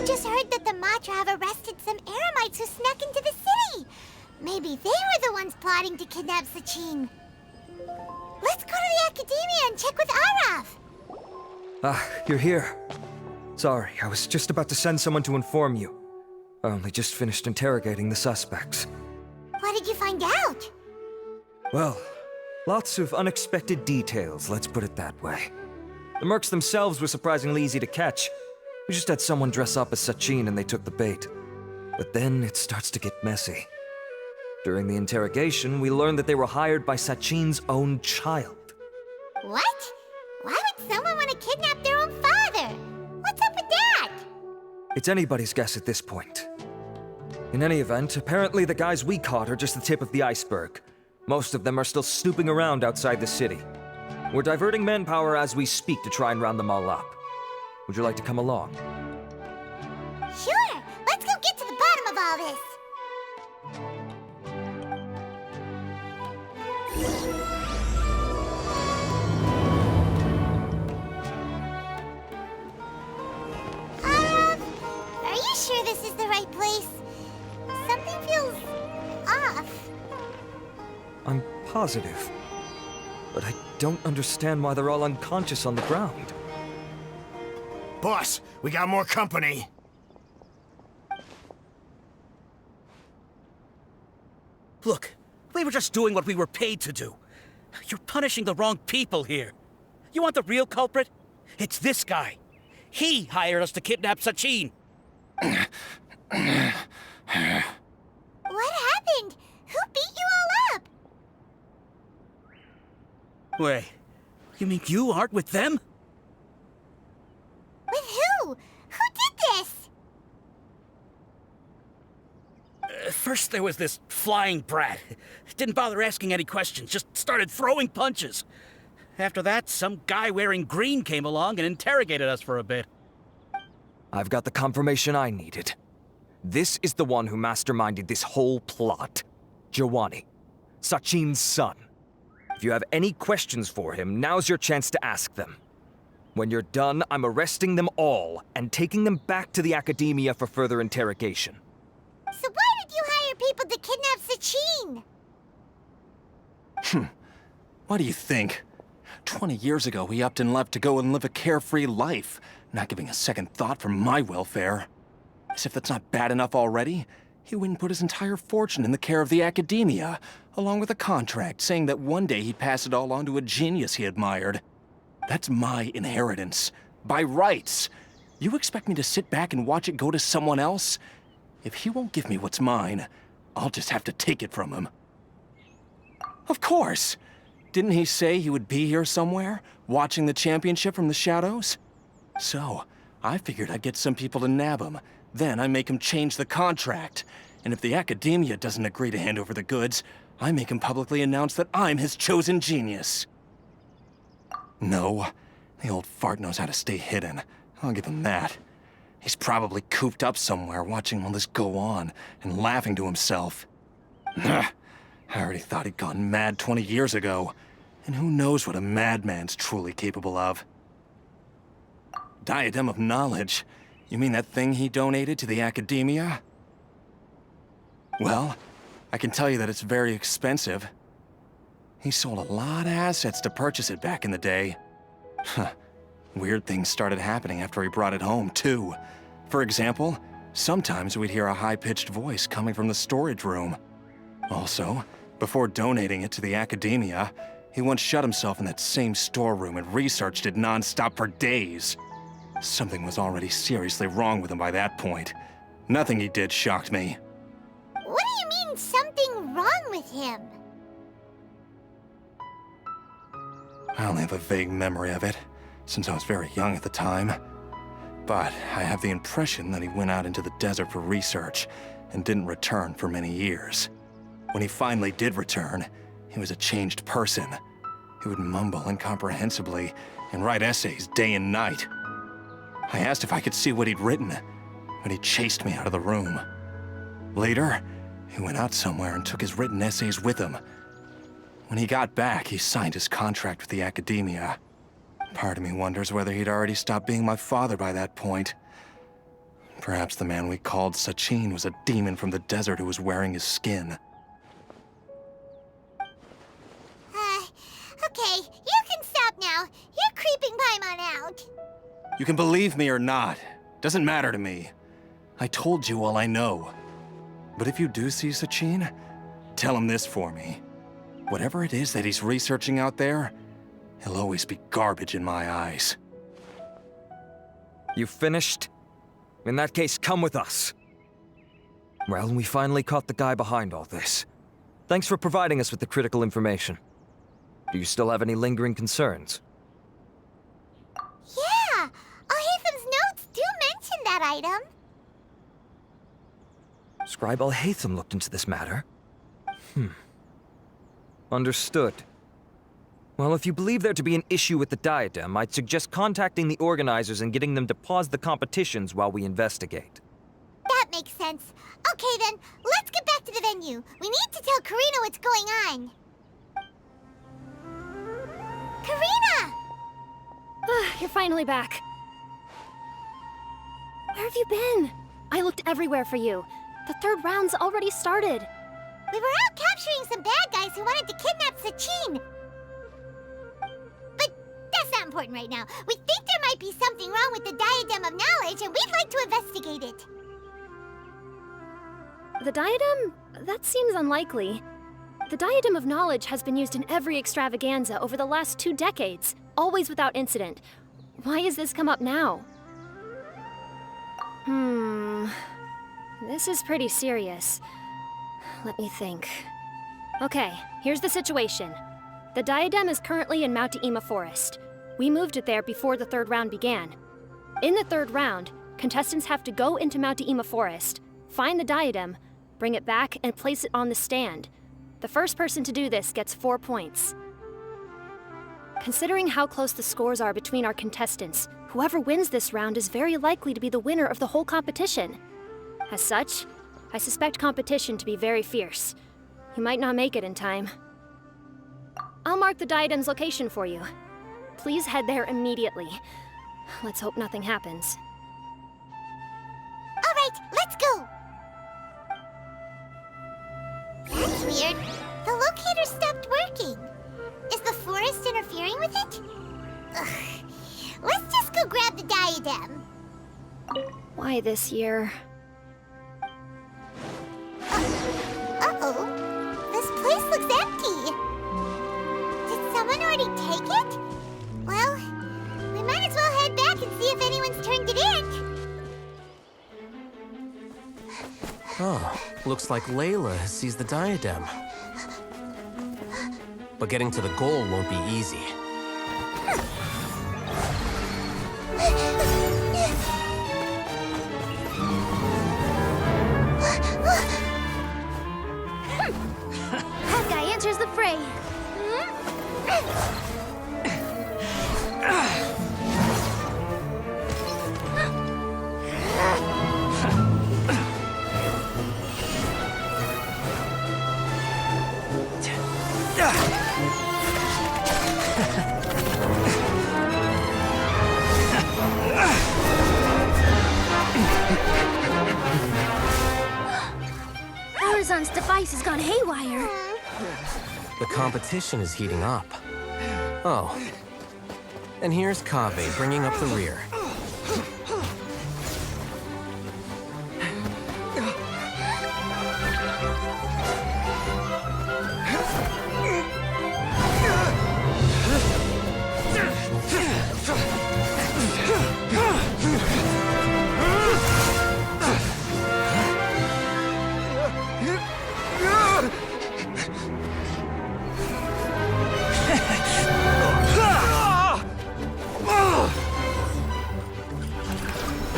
I just heard that the Matra have arrested some Eremites who snuck into the city. Maybe they were the ones plotting to kidnap Sachin. Let's go to the Academia and check with Arav. Ah, you're here. Sorry, I was just about to send someone to inform you. I only just finished interrogating the suspects. What did you find out? Well, lots of unexpected details, let's put it that way. The mercs themselves were surprisingly easy to catch. We just had someone dress up as Sachin and they took the bait. But then it starts to get messy. During the interrogation, we learned that they were hired by Sachin's own child. What? Why would someone want to kidnap their own father? What's up with that? It's anybody's guess at this point. In any event, apparently the guys we caught are just the tip of the iceberg. Most of them are still snooping around outside the city. We're diverting manpower as we speak to try and round them all up. Would you like to come along? Sure! Let's go get to the bottom of all this! Are you sure this is the right place? Something feels off. I'm positive. But I don't understand why they're all unconscious on the ground. Boss, we got more company. Look, we were just doing what we were paid to do. You're punishing the wrong people here. You want the real culprit? It's this guy. He hired us to kidnap Sachin. What happened? Who beat you all up? Wait, you mean you aren't with them? With who? Who did this? First there was this flying brat. Didn't bother asking any questions, just started throwing punches. After that, some guy wearing green came along and interrogated us for a bit. I've got the confirmation I needed. This is the one who masterminded this whole plot. Jawani, Sachin's son. If you have any questions for him, now's your chance to ask them. When you're done, I'm arresting them all and taking them back to the Academia for further interrogation. So why did you hire people to kidnap Sachin? What do you think? 20 years ago, he upped and left to go and live a carefree life, not giving a second thought for my welfare. As if that's not bad enough already, he went and put his entire fortune in the care of the Academia, along with a contract saying that one day he'd pass it all on to a genius he admired. That's my inheritance, by rights. You expect me to sit back and watch it go to someone else? If he won't give me what's mine, I'll just have to take it from him. Of course! Didn't he say he would be here somewhere, watching the championship from the shadows? So, I figured I'd get some people to nab him. Then I make him change the contract. And if the Academia doesn't agree to hand over the goods, I make him publicly announce that I'm his chosen genius. No, the old fart knows how to stay hidden. I'll give him that. He's probably cooped up somewhere watching all this go on and laughing to himself. I already thought he'd gone mad 20 years ago. And who knows what a madman's truly capable of. Diadem of Knowledge? You mean that thing he donated to the Academia? Well, I can tell you that it's very expensive. He sold a lot of assets to purchase it back in the day. Weird things started happening after he brought it home, too. For example, sometimes we'd hear a high-pitched voice coming from the storage room. Also, before donating it to the Academia, he once shut himself in that same storeroom and researched it non-stop for days. Something was already seriously wrong with him by that point. Nothing he did shocked me. What do you mean, something wrong with him? I only have a vague memory of it, since I was very young at the time. But I have the impression that he went out into the desert for research and didn't return for many years. When he finally did return, he was a changed person. He would mumble incomprehensibly and write essays day and night. I asked if I could see what he'd written, but he chased me out of the room. Later, he went out somewhere and took his written essays with him. When he got back, he signed his contract with the Academia. Part of me wonders whether he'd already stopped being my father by that point. Perhaps the man we called Sachin was a demon from the desert who was wearing his skin. Okay, you can stop now. You're creeping Paimon out. You can believe me or not. Doesn't matter to me. I told you all I know. But if you do see Sachin, tell him this for me. Whatever it is that he's researching out there, he'll always be garbage in my eyes. You finished? In that case, come with us. Well, we finally caught the guy behind all this. Thanks for providing us with the critical information. Do you still have any lingering concerns? Yeah, Al-Haytham's notes do mention that item. Scribe Al-Haytham looked into this matter. Understood. Well, if you believe there to be an issue with the diadem, I'd suggest contacting the organizers and getting them to pause the competitions while we investigate. That makes sense. Okay then, let's get back to the venue. We need to tell Karina what's going on. Karina! You're finally back. Where have you been? I looked everywhere for you. The third round's already started. We were out capturing some bad guys who wanted to kidnap Sachin. But that's not important right now. We think there might be something wrong with the Diadem of Knowledge, and we'd like to investigate it. The diadem? That seems unlikely. The Diadem of Knowledge has been used in every extravaganza over the last 2 decades, always without incident. Why has this come up now? This is pretty serious. Let me think. Okay, here's the situation. The diadem is currently in Mount Ima Forest. We moved it there before the third round began. In the third round, contestants have to go into Mount Ima Forest, find the diadem, bring it back, and place it on the stand. The first person to do this gets 4 points. Considering how close the scores are between our contestants, whoever wins this round is very likely to be the winner of the whole competition. As such, I suspect competition to be very fierce. You might not make it in time. I'll mark the diadem's location for you. Please head there immediately. Let's hope nothing happens. All right, let's go. That's weird. The locator stopped working. Is the forest interfering with it? Ugh. Let's just go grab the diadem. Why this year? Uh-oh. This place looks empty. Did someone already take it? Well, we might as well head back and see if anyone's turned it in. Oh, looks like Layla has seized the diadem. But getting to the goal won't be easy. That guy enters the fray. Horizon's device has gone haywire. The competition is heating up. Oh. And here's Kaveh bringing up the rear.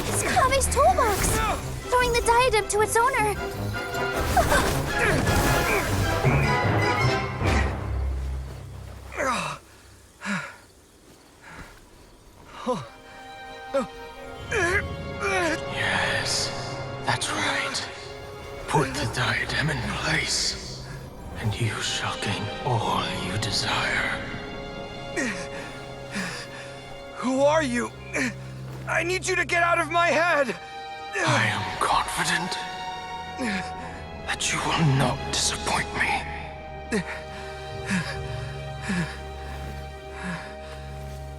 It's Kaveh's toolbox! Throwing the diadem to its owner. Yes, that's right. Put the diadem in place, and you shall gain all you desire. Who are you? I need you to get out of my head! I am confident that you will not disappoint me.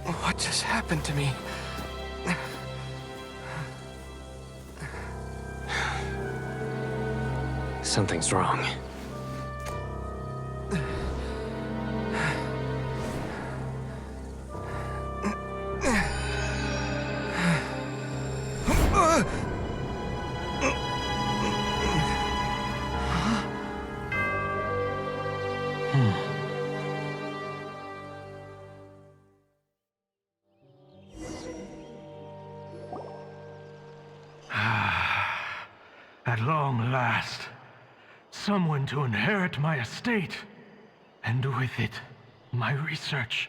What just happened to me? Something's wrong. At long last, someone to inherit my estate, and with it, my research.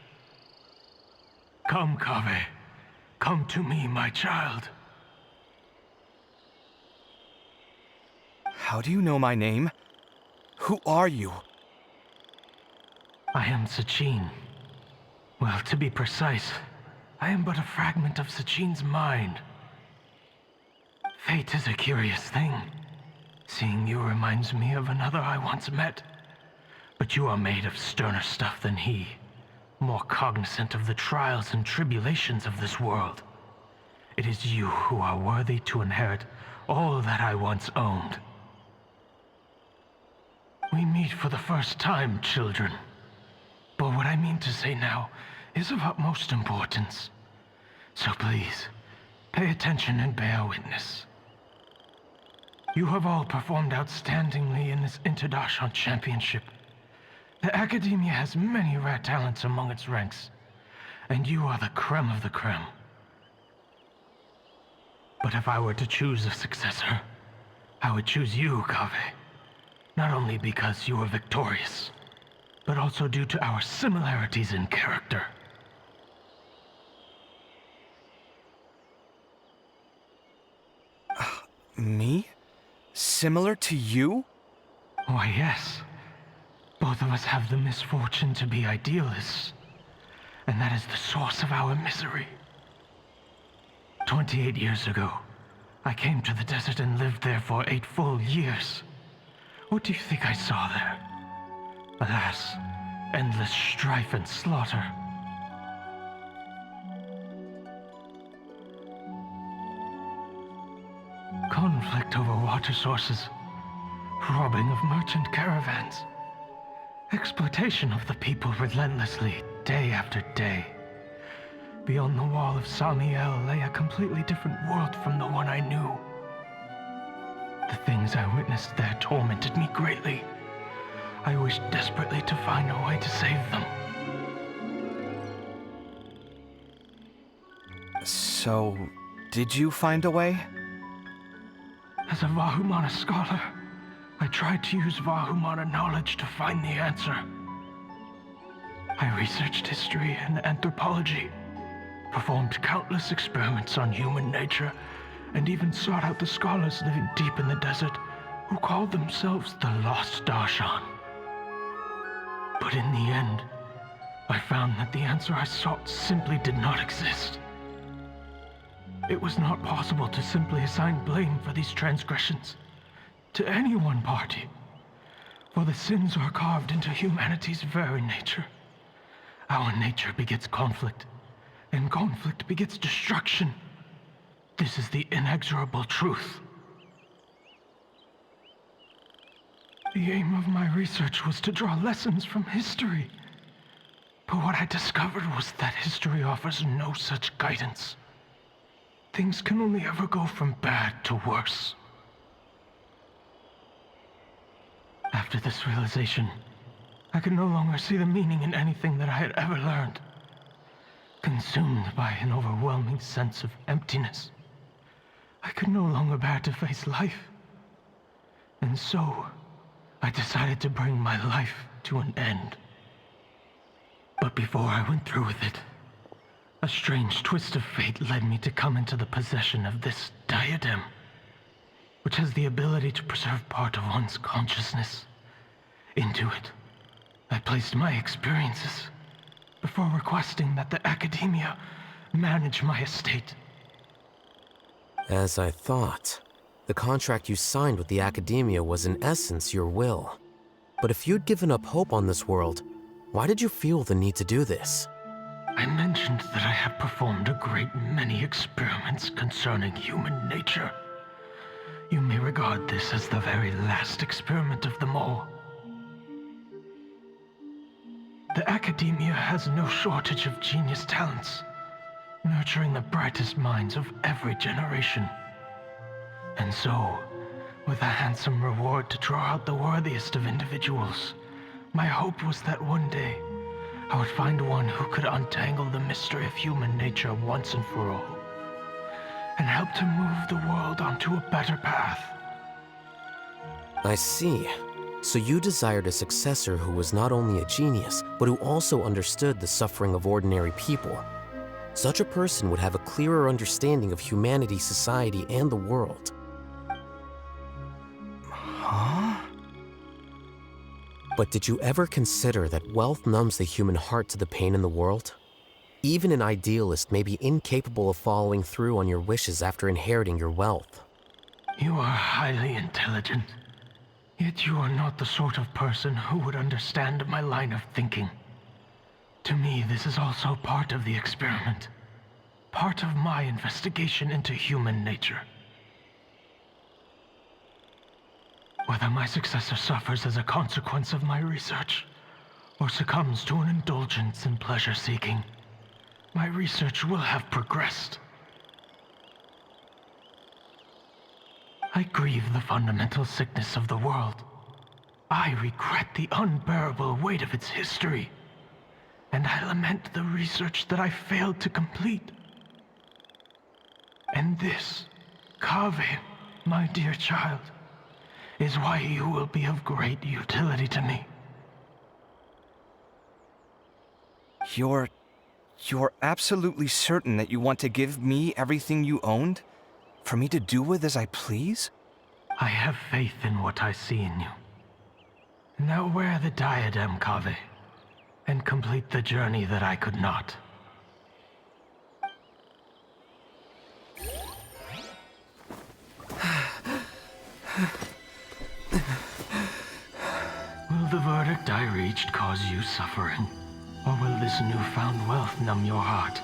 Come, Kaveh. Come to me, my child. How do you know my name? Who are you? I am Sachin. Well, to be precise, I am but a fragment of Sachin's mind. Fate is a curious thing. Seeing you reminds me of another I once met. But you are made of sterner stuff than he, more cognizant of the trials and tribulations of this world. It is you who are worthy to inherit all that I once owned. We meet for the first time, children. But what I mean to say now is of utmost importance. So please, pay attention and bear witness. You have all performed outstandingly in this Interdarshan Championship. The Academia has many rare talents among its ranks, and you are the creme of the creme. But if I were to choose a successor, I would choose you, Kaveh. Not only because you were victorious, but also due to our similarities in character. Me? Similar to you? Why, yes. Both of us have the misfortune to be idealists, and that is the source of our misery. 28 years ago, I came to the desert and lived there for 8 full years. What do you think I saw there? Alas, endless strife and slaughter. Conflict over water sources, robbing of merchant caravans, exploitation of the people relentlessly, day after day. Beyond the wall of Samiel lay a completely different world from the one I knew. The things I witnessed there tormented me greatly. I wished desperately to find a way to save them. So, did you find a way? As a Vahumana scholar, I tried to use Vahumana knowledge to find the answer. I researched history and anthropology, performed countless experiments on human nature, and even sought out the scholars living deep in the desert who called themselves the Lost Darshan. But in the end, I found that the answer I sought simply did not exist. It was not possible to simply assign blame for these transgressions to any one party, for the sins are carved into humanity's very nature. Our nature begets conflict, and conflict begets destruction. This is the inexorable truth. The aim of my research was to draw lessons from history. But what I discovered was that history offers no such guidance. Things can only ever go from bad to worse. After this realization, I could no longer see the meaning in anything that I had ever learned. Consumed by an overwhelming sense of emptiness, I could no longer bear to face life. And so, I decided to bring my life to an end. But before I went through with it, a strange twist of fate led me to come into the possession of this diadem, which has the ability to preserve part of one's consciousness. Into it, I placed my experiences before requesting that the Academia manage my estate. As I thought, the contract you signed with the Academia was in essence your will. But if you'd given up hope on this world, why did you feel the need to do this? I mentioned that I have performed a great many experiments concerning human nature. You may regard this as the very last experiment of them all. The Academia has no shortage of genius talents, nurturing the brightest minds of every generation. And so, with a handsome reward to draw out the worthiest of individuals, my hope was that one day I would find one who could untangle the mystery of human nature once and for all, and help to move the world onto a better path. I see. So you desired a successor who was not only a genius, but who also understood the suffering of ordinary people. Such a person would have a clearer understanding of humanity, society, and the world. Huh? But did you ever consider that wealth numbs the human heart to the pain in the world? Even an idealist may be incapable of following through on your wishes after inheriting your wealth. You are highly intelligent, yet you are not the sort of person who would understand my line of thinking. To me, this is also part of the experiment, part of my investigation into human nature. Whether my successor suffers as a consequence of my research, or succumbs to an indulgence in pleasure-seeking, my research will have progressed. I grieve the fundamental sickness of the world. I regret the unbearable weight of its history, and I lament the research that I failed to complete. And this, Kaveh, my dear child, is why you will be of great utility to me. You're absolutely certain that you want to give me everything you owned? For me to do with as I please? I have faith in what I see in you. Now wear the diadem, Kaveh, and complete the journey that I could not. Will the verdict I reached cause you suffering? Or will this newfound wealth numb your heart?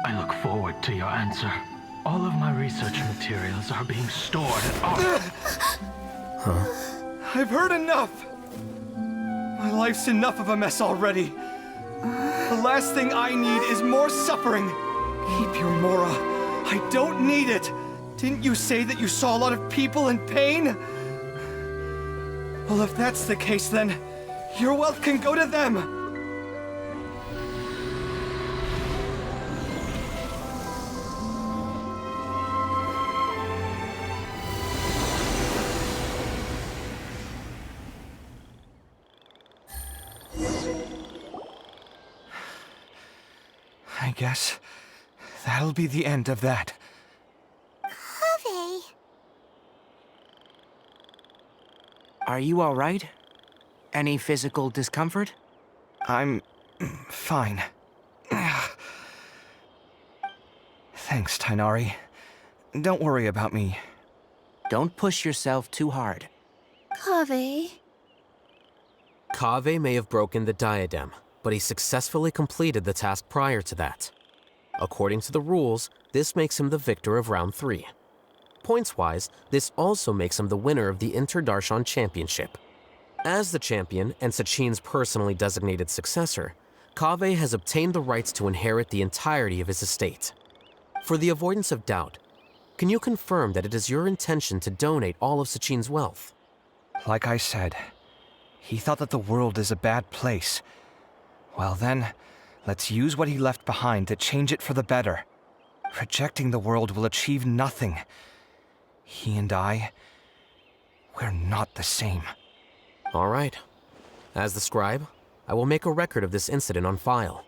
I look forward to your answer. All of my research materials are being stored at I've heard enough! My life's enough of a mess already. The last thing I need is more suffering. Keep your Mora. I don't need it. Didn't you say that you saw a lot of people in pain? Well, if that's the case, then your wealth can go to them. I guess that'll be the end of that. Kaveh. Are you all right? Any physical discomfort? I'm fine. Thanks, Tainari. Don't worry about me. Don't push yourself too hard. Kaveh. Kaveh may have broken the diadem, but he successfully completed the task prior to that. According to the rules, this makes him the victor of round 3. Points-wise, this also makes him the winner of the Inter-Darshan Championship. As the champion and Sachin's personally designated successor, Kaveh has obtained the rights to inherit the entirety of his estate. For the avoidance of doubt, can you confirm that it is your intention to donate all of Sachin's wealth? Like I said, he thought that the world is a bad place. Well then, let's use what he left behind to change it for the better. Rejecting the world will achieve nothing. He and I, we're not the same. All right. As the scribe, I will make a record of this incident on file.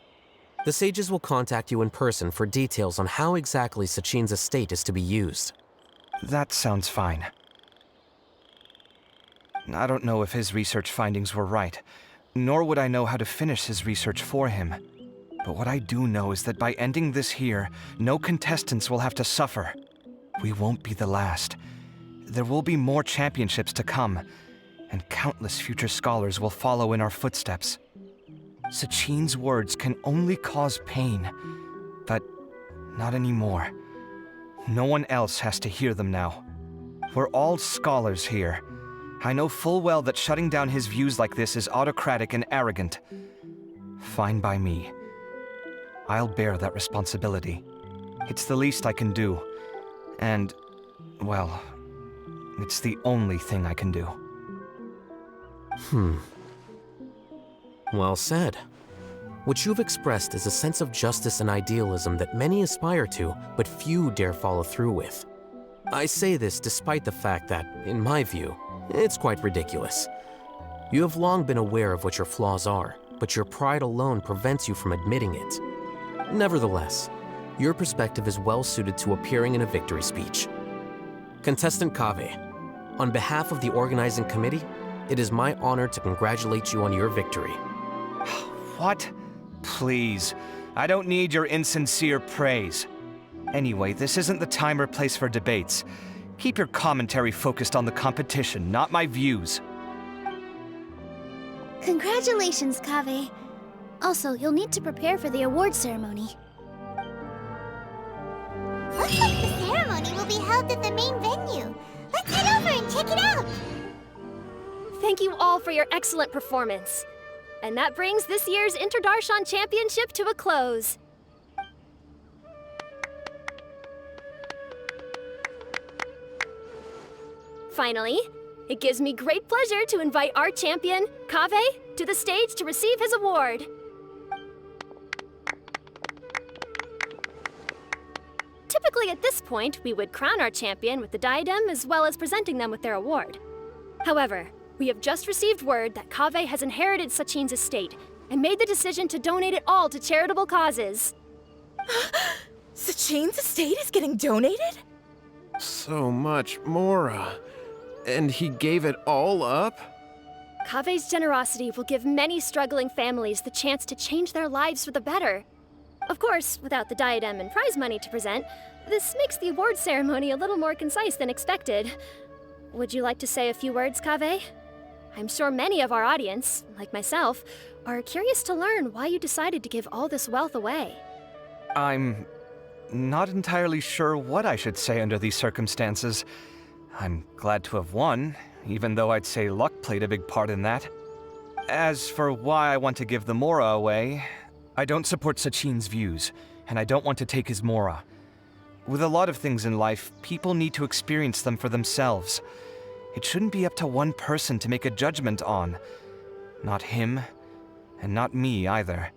The sages will contact you in person for details on how exactly Sachin's estate is to be used. That sounds fine. I don't know if his research findings were right, nor would I know how to finish his research for him. But what I do know is that by ending this here, no contestants will have to suffer. We won't be the last. There will be more championships to come, and countless future scholars will follow in our footsteps. Sachin's words can only cause pain, but not anymore. No one else has to hear them now. We're all scholars here. I know full well that shutting down his views like this is autocratic and arrogant. Fine by me. I'll bear that responsibility. It's the least I can do. And, well, it's the only thing I can do. Well said. What you've expressed is a sense of justice and idealism that many aspire to, but few dare follow through with. I say this despite the fact that, in my view, it's quite ridiculous. You have long been aware of what your flaws are, but your pride alone prevents you from admitting it. Nevertheless, your perspective is well suited to appearing in a victory speech. Contestant Kaveh, on behalf of the organizing committee, it is my honor to congratulate you on your victory. What? Please. I don't need your insincere praise. Anyway, this isn't the time or place for debates. Keep your commentary focused on the competition, not my views. Congratulations, Kaveh. Also, you'll need to prepare for the award ceremony. Looks like the ceremony will be held at the main venue. Let's head over and check it out. Thank you all for your excellent performance. And that brings this year's Interdarshan Championship to a close. Finally, it gives me great pleasure to invite our champion, Kaveh, to the stage to receive his award. Typically at this point, we would crown our champion with the diadem as well as presenting them with their award. However, we have just received word that Kaveh has inherited Sachin's estate and made the decision to donate it all to charitable causes. Sachin's estate is getting donated? So much, Mora. And he gave it all up? Kaveh's generosity will give many struggling families the chance to change their lives for the better. Of course, without the diadem and prize money to present, this makes the award ceremony a little more concise than expected. Would you like to say a few words, Kaveh? I'm sure many of our audience, like myself, are curious to learn why you decided to give all this wealth away. I'm not entirely sure what I should say under these circumstances. I'm glad to have won, even though I'd say luck played a big part in that. As for why I want to give the Mora away, I don't support Sachin's views, and I don't want to take his Mora. With a lot of things in life, people need to experience them for themselves. It shouldn't be up to one person to make a judgment on. Not him, and not me either.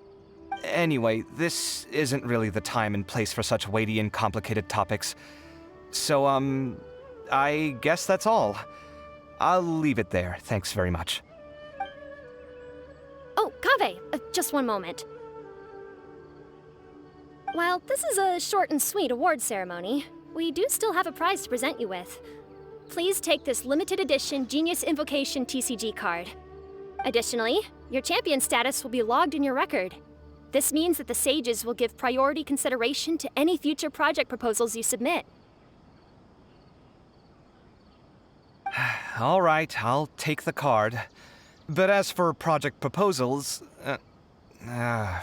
Anyway, this isn't really the time and place for such weighty and complicated topics. So, I guess that's all. I'll leave it there. Thanks very much. Oh, Kaveh, just one moment. While this is a short and sweet award ceremony, we do still have a prize to present you with. Please take this limited edition Genius Invocation TCG card. Additionally, your champion status will be logged in your record. This means that the Sages will give priority consideration to any future project proposals you submit. All right, I'll take the card. But as for project proposals,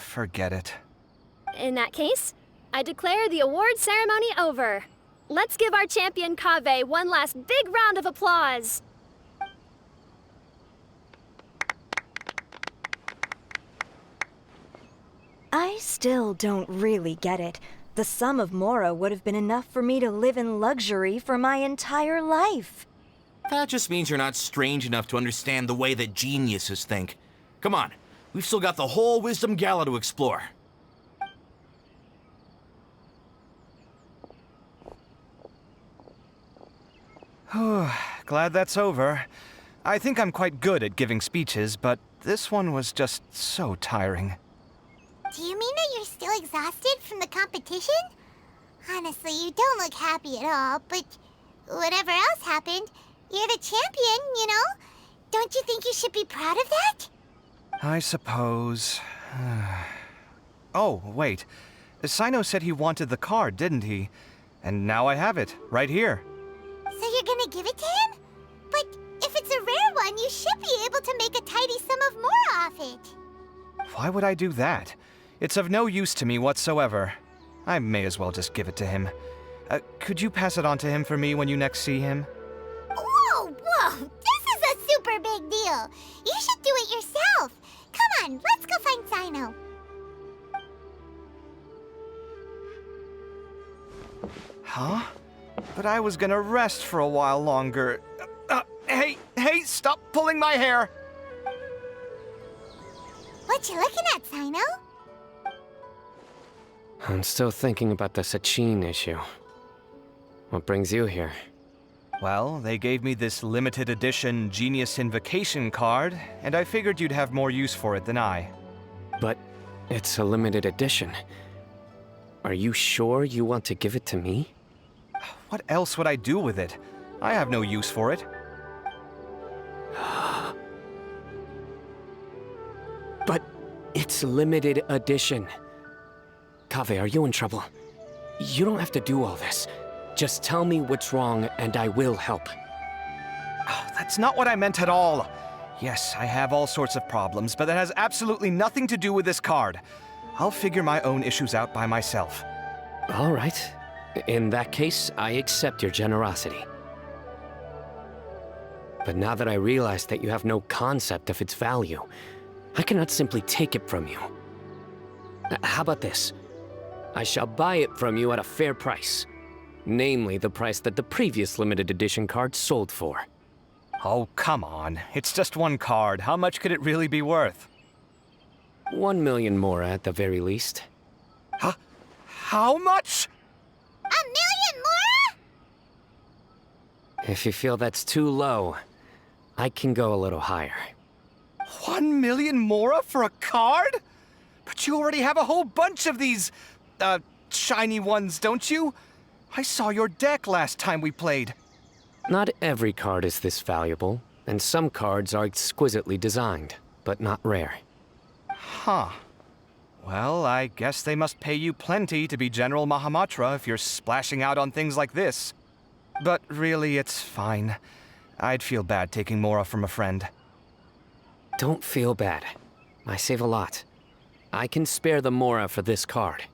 forget it. In that case, I declare the award ceremony over. Let's give our champion Kaveh one last big round of applause. I still don't really get it. The sum of Mora would have been enough for me to live in luxury for my entire life. That just means you're not strange enough to understand the way that geniuses think. Come on, we've still got the whole Wisdom Gala to explore. Glad that's over. I think I'm quite good at giving speeches, but this one was just so tiring. Do you mean that you're still exhausted from the competition? Honestly, you don't look happy at all, but whatever else happened, you're the champion, you know? Don't you think you should be proud of that? I suppose. Oh, wait. Sino said he wanted the card, didn't he? And now I have it, right here. So you're gonna give it to him? But if it's a rare one, you should be able to make a tidy sum of more off it. Why would I do that? It's of no use to me whatsoever. I may as well just give it to him. Could you pass it on to him for me when you next see him? Whoa, whoa! This is a super big deal! You should do it yourself! Come on, let's go find Sino. Huh? But I was gonna rest for a while longer. Hey, stop pulling my hair! What you looking at, Sino? I'm still thinking about the Sachin issue. What brings you here? Well, they gave me this limited edition Genius Invocation card, and I figured you'd have more use for it than I. But it's a limited edition. Are you sure you want to give it to me? What else would I do with it? I have no use for it. But it's limited edition. Kaveh, are you in trouble? You don't have to do all this. Just tell me what's wrong and I will help. Oh, that's not what I meant at all. Yes, I have all sorts of problems, but that has absolutely nothing to do with this card. I'll figure my own issues out by myself. All right. In that case, I accept your generosity. But now that I realize that you have no concept of its value, I cannot simply take it from you. How about this? I shall buy it from you at a fair price. Namely, the price that the previous limited edition card sold for. Oh, come on. It's just one card. How much could it really be worth? 1 million more at the very least. Huh? How much? 1 million more? If you feel that's too low, I can go a little higher. 1 million more for a card? But you already have a whole bunch of these, shiny ones, don't you? I saw your deck last time we played. Not every card is this valuable, and some cards are exquisitely designed, but not rare. Huh. Well, I guess they must pay you plenty to be General Mahamatra if you're splashing out on things like this. But really, it's fine. I'd feel bad taking Mora from a friend. Don't feel bad. I save a lot. I can spare the Mora for this card.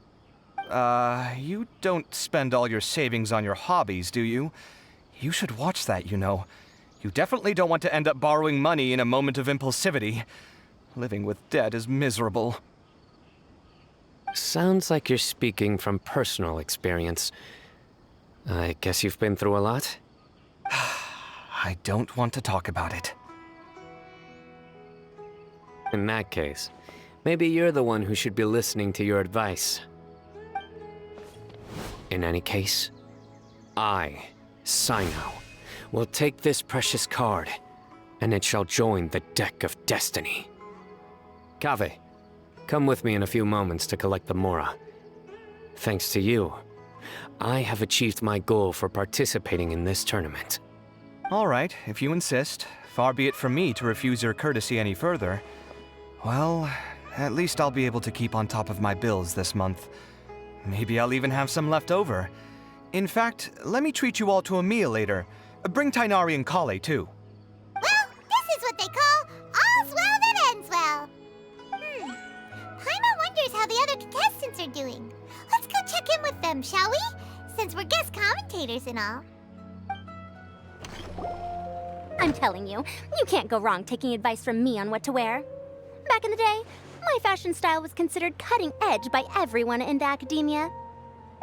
You don't spend all your savings on your hobbies, do you? You should watch that, you know. You definitely don't want to end up borrowing money in a moment of impulsivity. Living with debt is miserable. Sounds like you're speaking from personal experience. I guess you've been through a lot? I don't want to talk about it. In that case, maybe you're the one who should be listening to your advice. In any case, I, Sino, will take this precious card, and it shall join the deck of destiny. Kaveh, come with me in a few moments to collect the Mora. Thanks to you, I have achieved my goal for participating in this tournament. All right, if you insist. Far be it from me to refuse your courtesy any further. Well, at least I'll be able to keep on top of my bills this month. Maybe I'll even have some left over. In fact, let me treat you all to a meal later. Bring Tainari and Kale, too. Well, this is what they call all's well that ends well. Paimon wonders how the other contestants are doing. Let's go check in with them, shall we? Since we're guest commentators and all. I'm telling you, you can't go wrong taking advice from me on what to wear. Back in the day, my fashion style was considered cutting edge by everyone in the academia.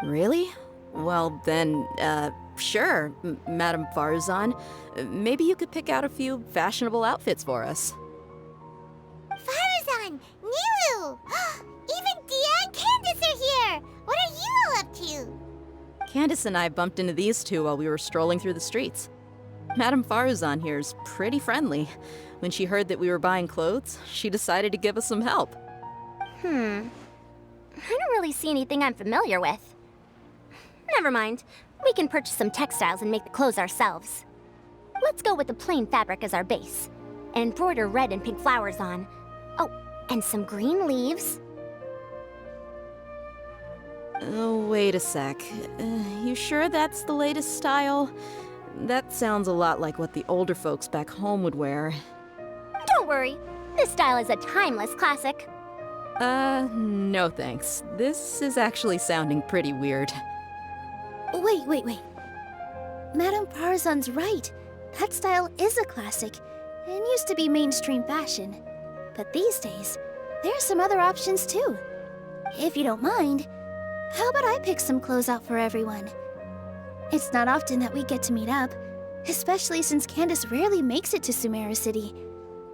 Really? Well, then, sure, Madame Farzan. Maybe you could pick out a few fashionable outfits for us. Farzan! Nilu! Even Dia and Candace are here! What are you all up to? Candace and I bumped into these two while we were strolling through the streets. Madame Farzan here is pretty friendly. When she heard that we were buying clothes, she decided to give us some help. I don't really see anything I'm familiar with. Never mind. We can purchase some textiles and make the clothes ourselves. Let's go with the plain fabric as our base, and embroider red and pink flowers on. Oh, and some green leaves. Wait a sec. You sure that's the latest style? That sounds a lot like what the older folks back home would wear. Don't worry. This style is a timeless classic. No thanks. This is actually sounding pretty weird. Wait. Madame Farazan's right. That style is a classic and used to be mainstream fashion. But these days, there are some other options too. If you don't mind, how about I pick some clothes out for everyone? It's not often that we get to meet up, especially since Candace rarely makes it to Sumeru City.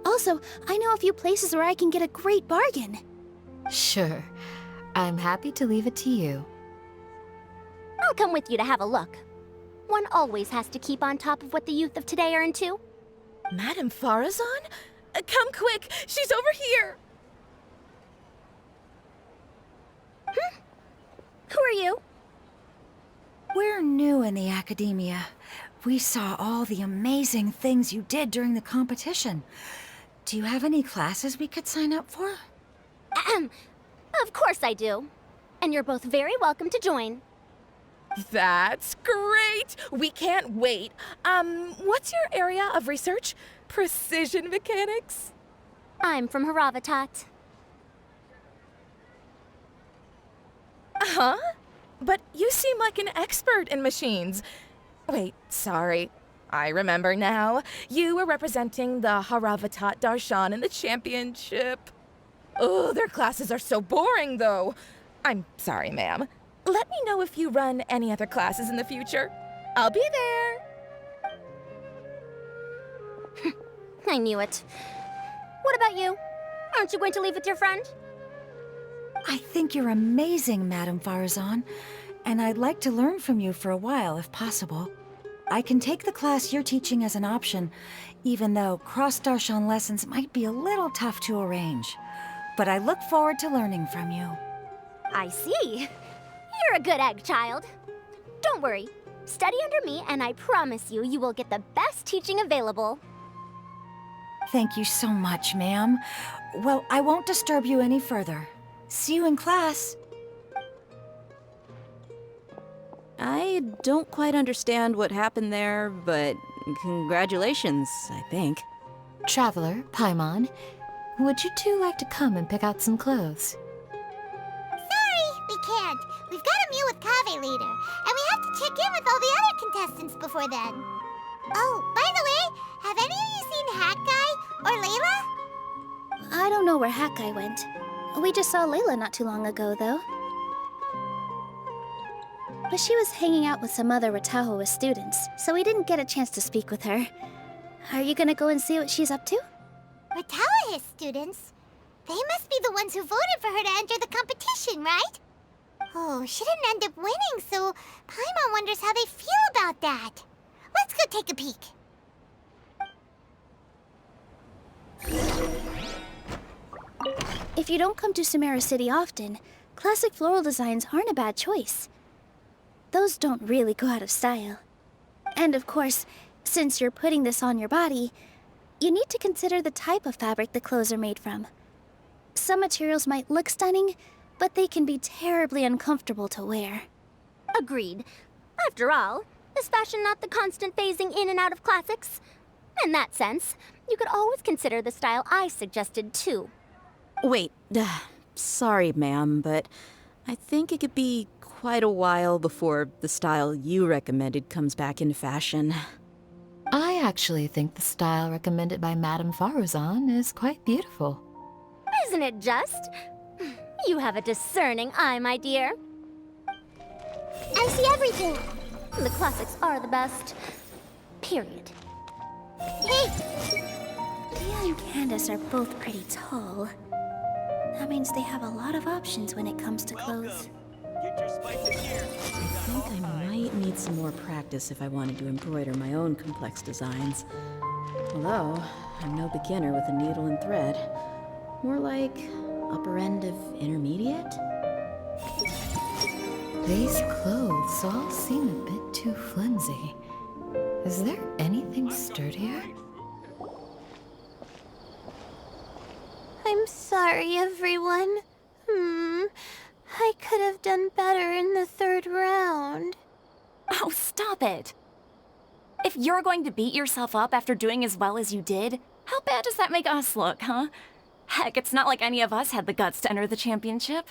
Also, I know a few places where I can get a great bargain. Sure. I'm happy to leave it to you. I'll come with you to have a look. One always has to keep on top of what the youth of today are into. Madame Farazan? Come quick! She's over here! Who are you? We're new in the academia. We saw all the amazing things you did during the competition. Do you have any classes we could sign up for? Of course I do. And you're both very welcome to join. That's great! We can't wait. What's your area of research? Precision mechanics? I'm from Haravatat. Huh? But you seem like an expert in machines. Wait, sorry. I remember now. You were representing the Haravatat Darshan in the championship. Oh, their classes are so boring, though. I'm sorry, ma'am. Let me know if you run any other classes in the future. I'll be there. I knew it. What about you? Aren't you going to leave with your friend? I think you're amazing, Madame Farazan, and I'd like to learn from you for a while, if possible. I can take the class you're teaching as an option, even though cross-Darshan lessons might be a little tough to arrange. But I look forward to learning from you. I see. You're a good egg, child. Don't worry. Study under me, and I promise you, you will get the best teaching available. Thank you so much, ma'am. Well, I won't disturb you any further. See you in class. I don't quite understand what happened there, but congratulations, I think. Traveler, Paimon, would you two like to come and pick out some clothes? Sorry, we can't. We've got a meal with Kaveh later, and we have to check in with all the other contestants before then. Oh, by the way, have any of you seen Hat Guy or Layla? I don't know where Hat Guy went. We just saw Layla not too long ago, though. But she was hanging out with some other Ratahoa students, so we didn't get a chance to speak with her. Are you gonna go and see what she's up to? Ratahoa students? They must be the ones who voted for her to enter the competition, right? Oh, she didn't end up winning, so Paimon wonders how they feel about that. Let's go take a peek. If you don't come to Sumeru City often, classic floral designs aren't a bad choice. Those don't really go out of style. And of course, since you're putting this on your body, you need to consider the type of fabric the clothes are made from. Some materials might look stunning, but they can be terribly uncomfortable to wear. Agreed. After all, is fashion not the constant phasing in and out of classics? In that sense, you could always consider the style I suggested too. Wait, sorry, ma'am, but I think it could be quite a while before the style you recommended comes back into fashion. I actually think the style recommended by Madame Farazan is quite beautiful. Isn't it just? You have a discerning eye, my dear. I see everything. The classics are the best. Period. Hey! Leah and Candace are both pretty tall. That means they have a lot of options when it comes to clothes. I think I might need some more practice if I wanted to embroider my own complex designs. Although, I'm no beginner with a needle and thread. More like upper end of intermediate? These clothes all seem a bit too flimsy. Is there anything sturdier? I'm sorry, everyone. I could have done better in the 3rd round. Oh, stop it. If you're going to beat yourself up after doing as well as you did, how bad does that make us look, huh? Heck, it's not like any of us had the guts to enter the championship.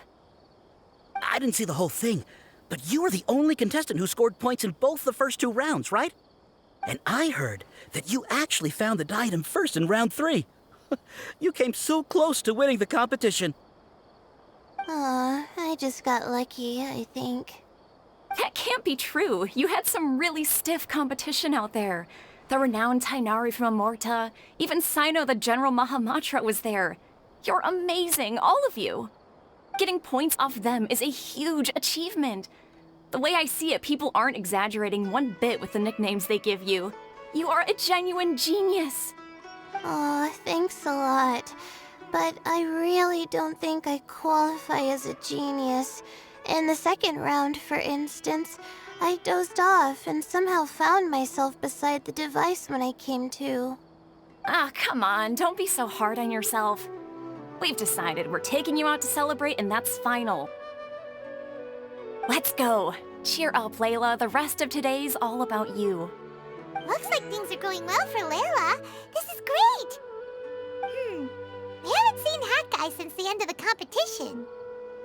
I didn't see the whole thing, but you were the only contestant who scored points in both the first 2 rounds, right? And I heard that you actually found the diadem first in round 3. You came so close to winning the competition. Aw, I just got lucky, I think. That can't be true. You had some really stiff competition out there. The renowned Tainari from Amorta, even Sino the General Mahamatra was there. You're amazing, all of you. Getting points off them is a huge achievement. The way I see it, people aren't exaggerating one bit with the nicknames they give you. You are a genuine genius. Aw, thanks a lot. But I really don't think I qualify as a genius. In the 2nd round, for instance, I dozed off and somehow found myself beside the device when I came to. Ah, come on, don't be so hard on yourself. We've decided we're taking you out to celebrate, and that's final. Let's go. Cheer up, Layla. The rest of today's all about you. Looks like things are going well for Layla. This is great! We haven't seen Hat Guy since the end of the competition.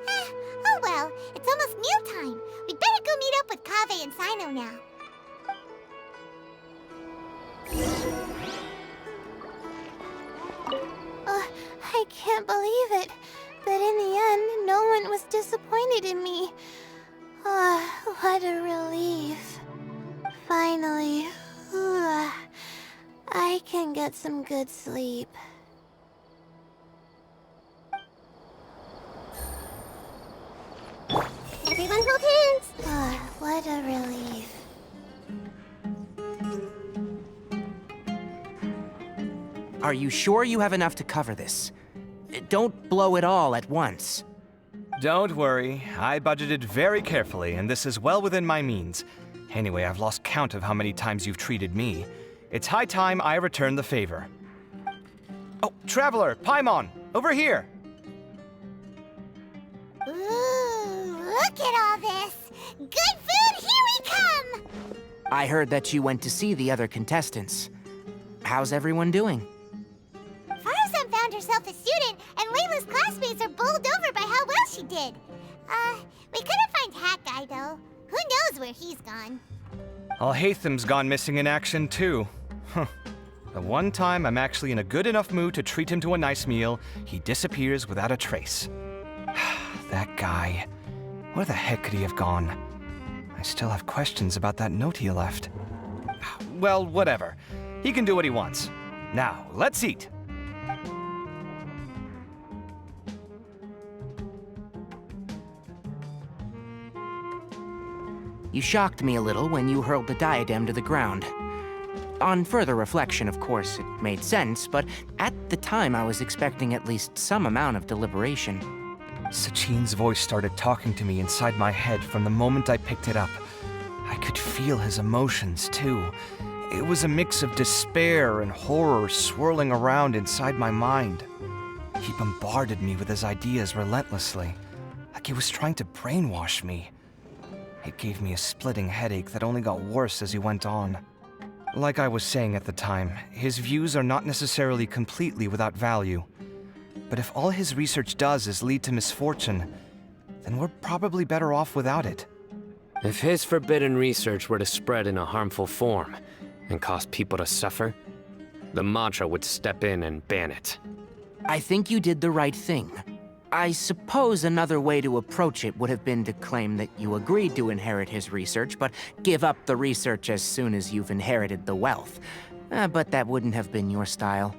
Oh well, it's almost mealtime. We'd better go meet up with Kaveh and Sino now. I can't believe it. But in the end, no one was disappointed in me. What a relief. Finally, I can get some good sleep. Everyone hold hands! What a relief. Are you sure you have enough to cover this? Don't blow it all at once. Don't worry. I budgeted very carefully, and this is well within my means. Anyway, I've lost count of how many times you've treated me. It's high time I return the favor. Oh, Traveler, Paimon, over here! Ooh, look at all this! Good food, here we come! I heard that you went to see the other contestants. How's everyone doing? Farazan found herself a student, and Layla's classmates are bowled over by how well she did. We couldn't find Hat Guy, though. Who knows where he's gone? Al-Haytham's gone missing in action, too. Huh. The one time I'm actually in a good enough mood to treat him to a nice meal, he disappears without a trace. That guy. Where the heck could he have gone? I still have questions about that note he left. Well, whatever. He can do what he wants. Now, let's eat. You shocked me a little when you hurled the diadem to the ground. On further reflection, of course, it made sense, but at the time I was expecting at least some amount of deliberation. Sachin's voice started talking to me inside my head from the moment I picked it up. I could feel his emotions, too. It was a mix of despair and horror swirling around inside my mind. He bombarded me with his ideas relentlessly, like he was trying to brainwash me. It gave me a splitting headache that only got worse as he went on. Like I was saying at the time, his views are not necessarily completely without value. But if all his research does is lead to misfortune, then we're probably better off without it. If his forbidden research were to spread in a harmful form and cause people to suffer, the Matra would step in and ban it. I think you did the right thing. I suppose another way to approach it would have been to claim that you agreed to inherit his research, but give up the research as soon as you've inherited the wealth. But that wouldn't have been your style.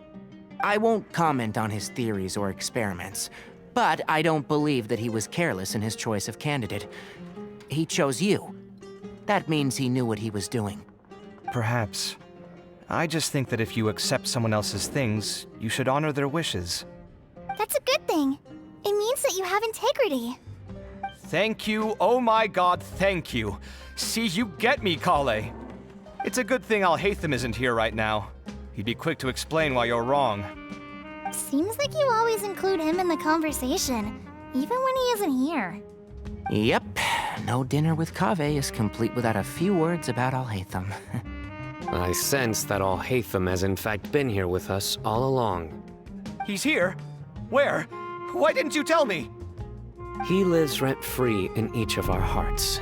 I won't comment on his theories or experiments, but I don't believe that he was careless in his choice of candidate. He chose you. That means he knew what he was doing. Perhaps. I just think that if you accept someone else's things, you should honor their wishes. That's a good thing. It means that you have integrity. Thank you, oh my god, thank you. See, you get me, Kale. It's a good thing Al-Haytham isn't here right now. He'd be quick to explain why you're wrong. Seems like you always include him in the conversation, even when he isn't here. Yep, no dinner with Kaveh is complete without a few words about Alhaitham. I sense that Alhaitham has in fact been here with us all along. He's here? Where? Why didn't you tell me? He lives rent-free in each of our hearts.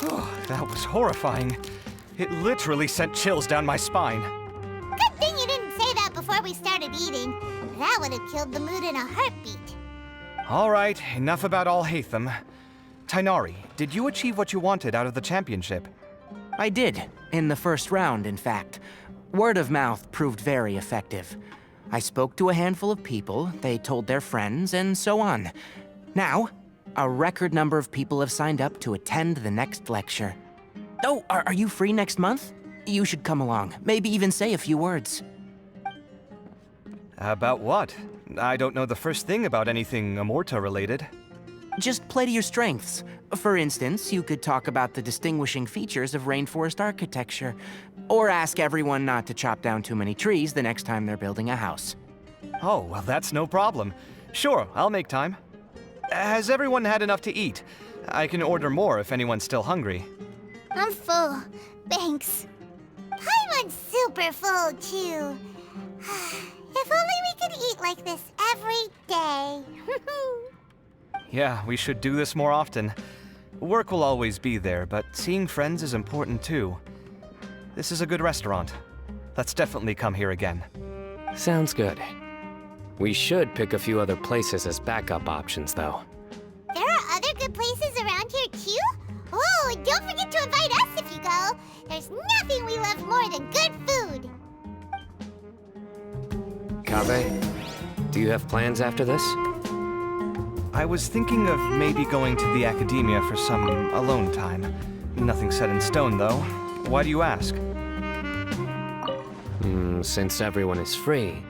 Oh, that was horrifying. It literally sent chills down my spine. Good thing you didn't say that before we started eating. That would have killed the mood in a heartbeat. All right, enough about Alhaitham. Tainari, did you achieve what you wanted out of the championship? I did, in the first round, in fact. Word of mouth proved very effective. I spoke to a handful of people, they told their friends, and so on. Now, a record number of people have signed up to attend the next lecture. Oh, are you free next month? You should come along, maybe even say a few words. About what? I don't know the first thing about anything Amorta-related. Just play to your strengths. For instance, you could talk about the distinguishing features of rainforest architecture, or ask everyone not to chop down too many trees the next time they're building a house. Oh, well, that's no problem. Sure, I'll make time. Has everyone had enough to eat? I can order more if anyone's still hungry. I'm full. Thanks. Paimon's super full, too. If only we could eat like this every day. Yeah, we should do this more often. Work will always be there, but seeing friends is important too. This is a good restaurant. Let's definitely come here again. Sounds good. We should pick a few other places as backup options, though. There are other good places around here, too? Oh, and don't forget to invite us if you go. There's nothing we love more than good food. Kaveh, do you have plans after this? I was thinking of maybe going to the academia for some alone time. Nothing set in stone, though. Why do you ask? Since everyone is free,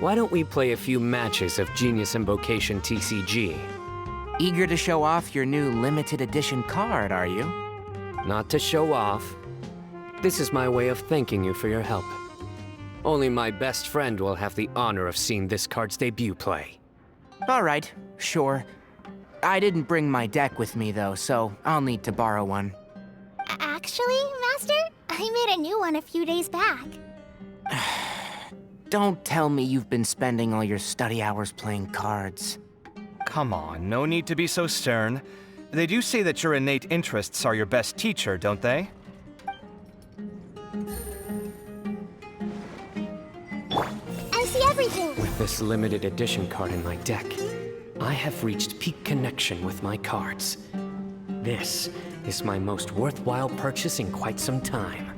why don't we play a few matches of Genius Invocation TCG? Eager to show off your new limited edition card, are you? Not to show off. This is my way of thanking you for your help. Only my best friend will have the honor of seeing this card's debut play. All right, sure. I didn't bring my deck with me, though, so I'll need to borrow one. Actually, Master, I made a new one a few days back. Don't tell me you've been spending all your study hours playing cards. Come on, no need to be so stern. They do say that your innate interests are your best teacher, don't they? I see everything. With this limited edition card in my deck, I have reached peak connection with my cards. This is my most worthwhile purchase in quite some time.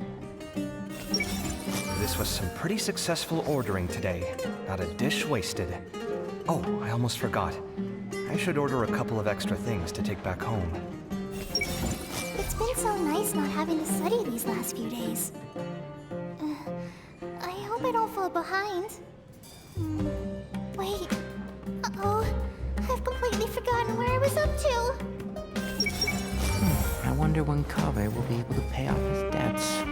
This was some pretty successful ordering today. Not a dish wasted. Oh, I almost forgot. I should order a couple of extra things to take back home. It's been so nice not having to study these last few days. I hope I don't fall behind. Wait. Uh-oh. I've completely forgotten where I was up to. I wonder when Kaveh will be able to pay off his debts.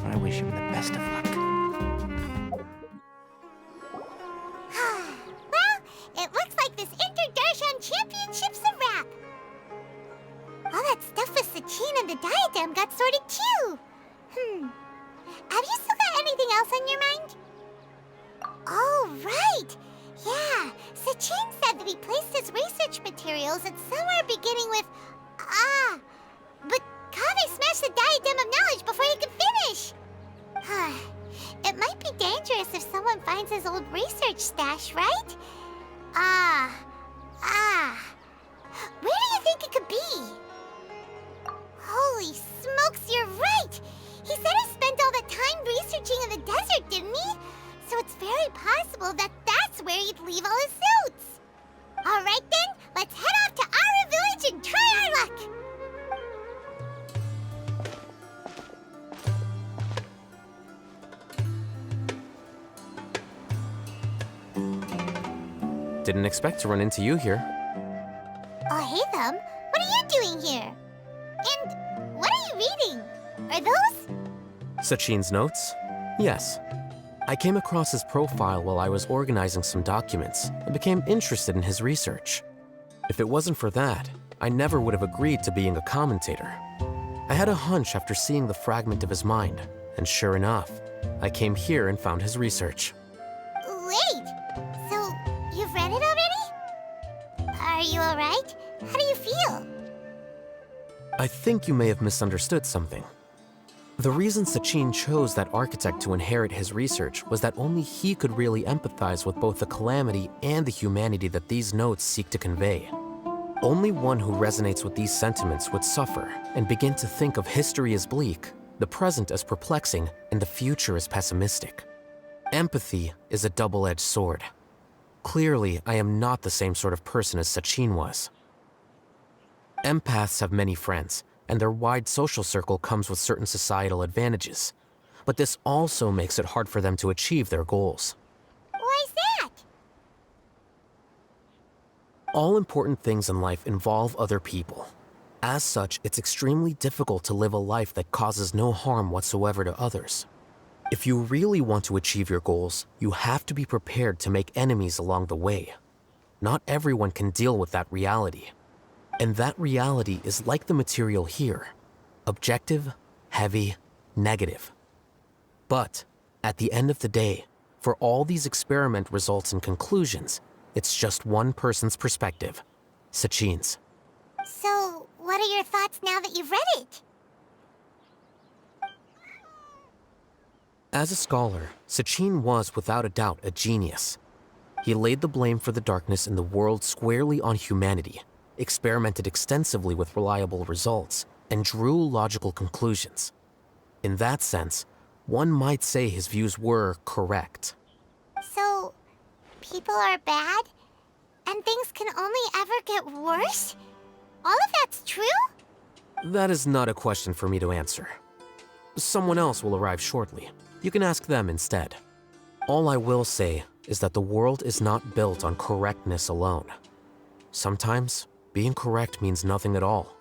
I wish him the best of luck. Well, it looks like this Inter-Darshan Championship's a wrap. All that stuff with Sachin and the diadem got sorted too. Have you still got anything else on your mind? Oh, right. Yeah, Sachin said that he placed his research materials at somewhere beginning with but Kaveh smashed the diadem of knowledge before he could finish. It might be dangerous if someone finds his old research stash, right? Where do you think it could be? Holy smokes, you're right! He said he spent all that time researching in the desert, didn't he? So it's very possible that that's where he'd leave all his suits. All right then, let's head off to Ara Village and try our luck! Didn't expect to run into you here. Oh, hey, them. What are you doing here? And what are you reading? Are Sachin's notes? Yes. I came across his profile while I was organizing some documents and became interested in his research. If it wasn't for that, I never would have agreed to being a commentator. I had a hunch after seeing the fragment of his mind, and sure enough, I came here and found his research. Wait! So, you've read it already? Are you alright? How do you feel? I think you may have misunderstood something. The reason Sachin chose that architect to inherit his research was that only he could really empathize with both the calamity and the humanity that these notes seek to convey. Only one who resonates with these sentiments would suffer and begin to think of history as bleak, the present as perplexing, and the future as pessimistic. Empathy is a double-edged sword. Clearly, I am not the same sort of person as Sachin was. Empaths have many friends, and their wide social circle comes with certain societal advantages. But this also makes it hard for them to achieve their goals. Why's that? All important things in life involve other people. As such, it's extremely difficult to live a life that causes no harm whatsoever to others. If you really want to achieve your goals, you have to be prepared to make enemies along the way. Not everyone can deal with that reality. And that reality is like the material here: objective, heavy, negative. But at the end of the day, for all these experiment results and conclusions, it's just one person's perspective, Sachin's. So, what are your thoughts now that you've read it? As a scholar, Sachin was without a doubt a genius. He laid the blame for the darkness in the world squarely on humanity, experimented extensively with reliable results, and drew logical conclusions. In that sense, one might say his views were correct. So, people are bad? And things can only ever get worse? All of that's true? That is not a question for me to answer. Someone else will arrive shortly. You can ask them instead. All I will say is that the world is not built on correctness alone. Sometimes, being correct means nothing at all.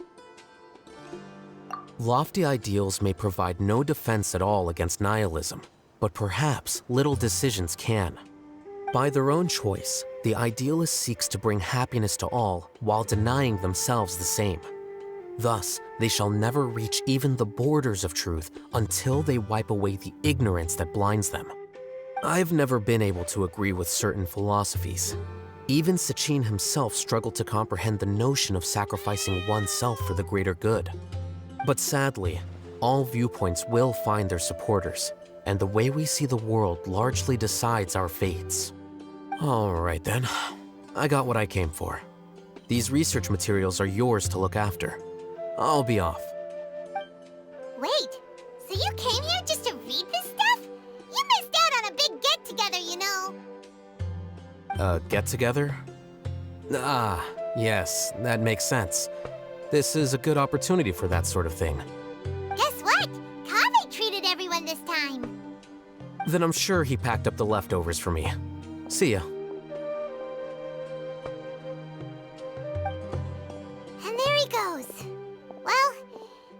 Lofty ideals may provide no defense at all against nihilism, but perhaps little decisions can. By their own choice, the idealist seeks to bring happiness to all while denying themselves the same. Thus, they shall never reach even the borders of truth until they wipe away the ignorance that blinds them. I've never been able to agree with certain philosophies. Even Sachin himself struggled to comprehend the notion of sacrificing oneself for the greater good. But sadly, all viewpoints will find their supporters, and the way we see the world largely decides our fates. All right then, I got what I came for. These research materials are yours to look after. I'll be off. Wait, so you came here just to read this stuff? You missed out on a big get-together, you know. Get-together? Ah, yes, that makes sense. This is a good opportunity for that sort of thing. Guess what? Kaveh treated everyone this time. Then I'm sure he packed up the leftovers for me. See ya. And there he goes. Well,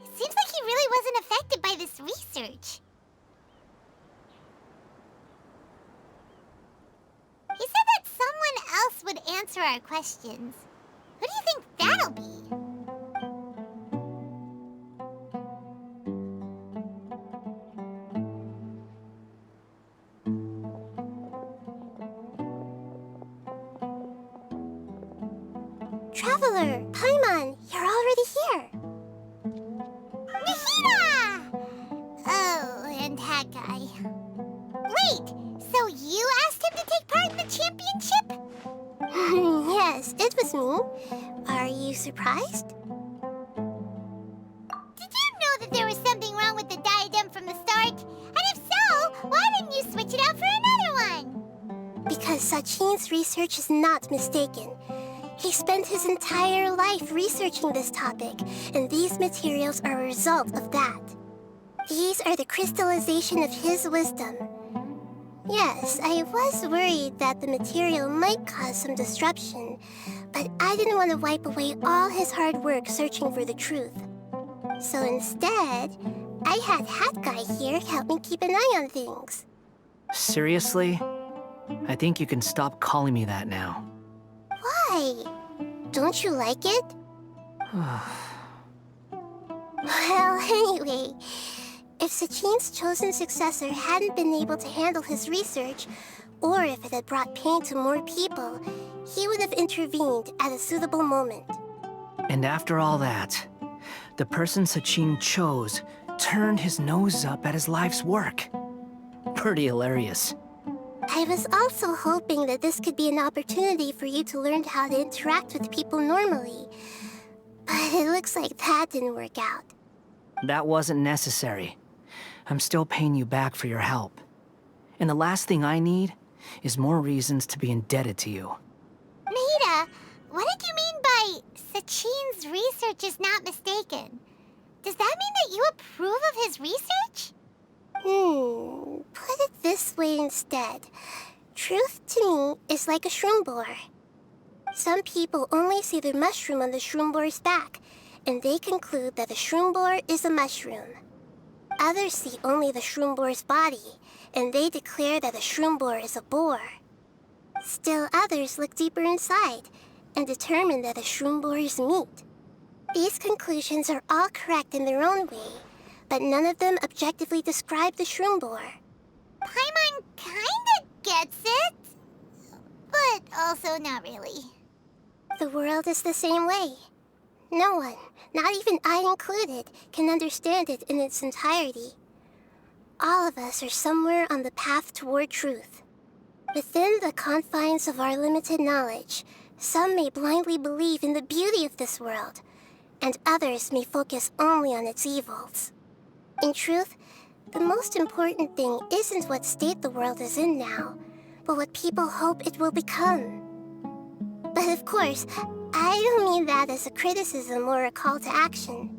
it seems like he really wasn't affected by this research. He said that someone else would answer our questions. Who do you think that'll be? Traveler, Paimon, you're already here. Nahida! Oh, and that guy. Wait, so you asked him to take part in the championship? Yes, it was me. Are you surprised? Did you know that there was something wrong with the diadem from the start? And if so, why didn't you switch it out for another one? Because Sachin's research is not mistaken. He spent his entire life researching this topic, and these materials are a result of that. These are the crystallization of his wisdom. Yes, I was worried that the material might cause some disruption, but I didn't want to wipe away all his hard work searching for the truth. So instead, I had Hat Guy here help me keep an eye on things. Seriously? I think you can stop calling me that now. Why? Don't you like it? Well, anyway, if Sachin's chosen successor hadn't been able to handle his research, or if it had brought pain to more people, he would have intervened at a suitable moment. And after all that, the person Sachin chose turned his nose up at his life's work. Pretty hilarious. I was also hoping that this could be an opportunity for you to learn how to interact with people normally. But it looks like that didn't work out. That wasn't necessary. I'm still paying you back for your help. And the last thing I need is more reasons to be indebted to you. Maida, what did you mean by Sachin's research is not mistaken? Does that mean that you approve of his research? Put it this way instead. Truth to me is like a shroom borer. Some people only see the mushroom on the shroom borer's back, and they conclude that the shroom borer is a mushroom. Others see only the shroom borer's body, and they declare that the shroom borer is a boar. Still others look deeper inside, and determine that the shroom borer is meat. These conclusions are all correct in their own way, but none of them objectively describe the shroom borer. Paimon kinda gets it, but also not really. The world is the same way. No one, not even I included, can understand it in its entirety. All of us are somewhere on the path toward truth. Within the confines of our limited knowledge, some may blindly believe in the beauty of this world, and others may focus only on its evils. In truth, the most important thing isn't what state the world is in now, but what people hope it will become. But of course, I don't mean that as a criticism or a call to action.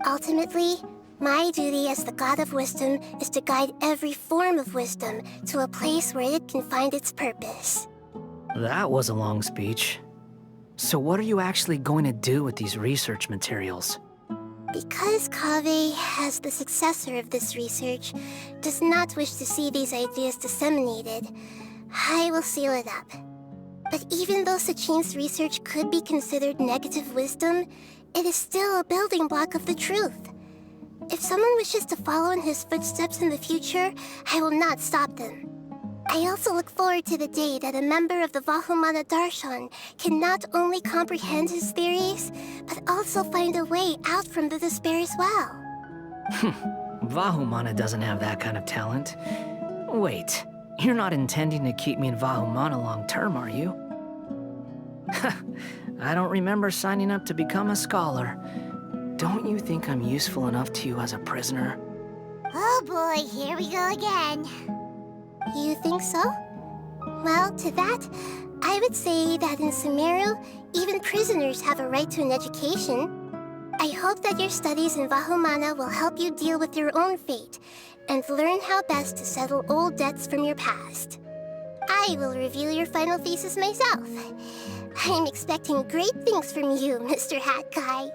Ultimately, my duty as the God of Wisdom is to guide every form of wisdom to a place where it can find its purpose. That was a long speech. So what are you actually going to do with these research materials? Because Kaveh, as the successor of this research, does not wish to see these ideas disseminated, I will seal it up. But even though Sachin's research could be considered negative wisdom, it is still a building block of the truth. If someone wishes to follow in his footsteps in the future, I will not stop them. I also look forward to the day that a member of the Vahumana Darshan can not only comprehend his theories, but also find a way out from the despair as well. Vahumana doesn't have that kind of talent. Wait, you're not intending to keep me in Vahumana long-term, are you? I don't remember signing up to become a scholar. Don't you think I'm useful enough to you as a prisoner? Oh boy, here we go again. You think so? Well, to that, I would say that in Sumeru, even prisoners have a right to an education. I hope that your studies in Vahumana will help you deal with your own fate and learn how best to settle old debts from your past. I will review your final thesis myself. I am expecting great things from you, Mr. Hat Guy.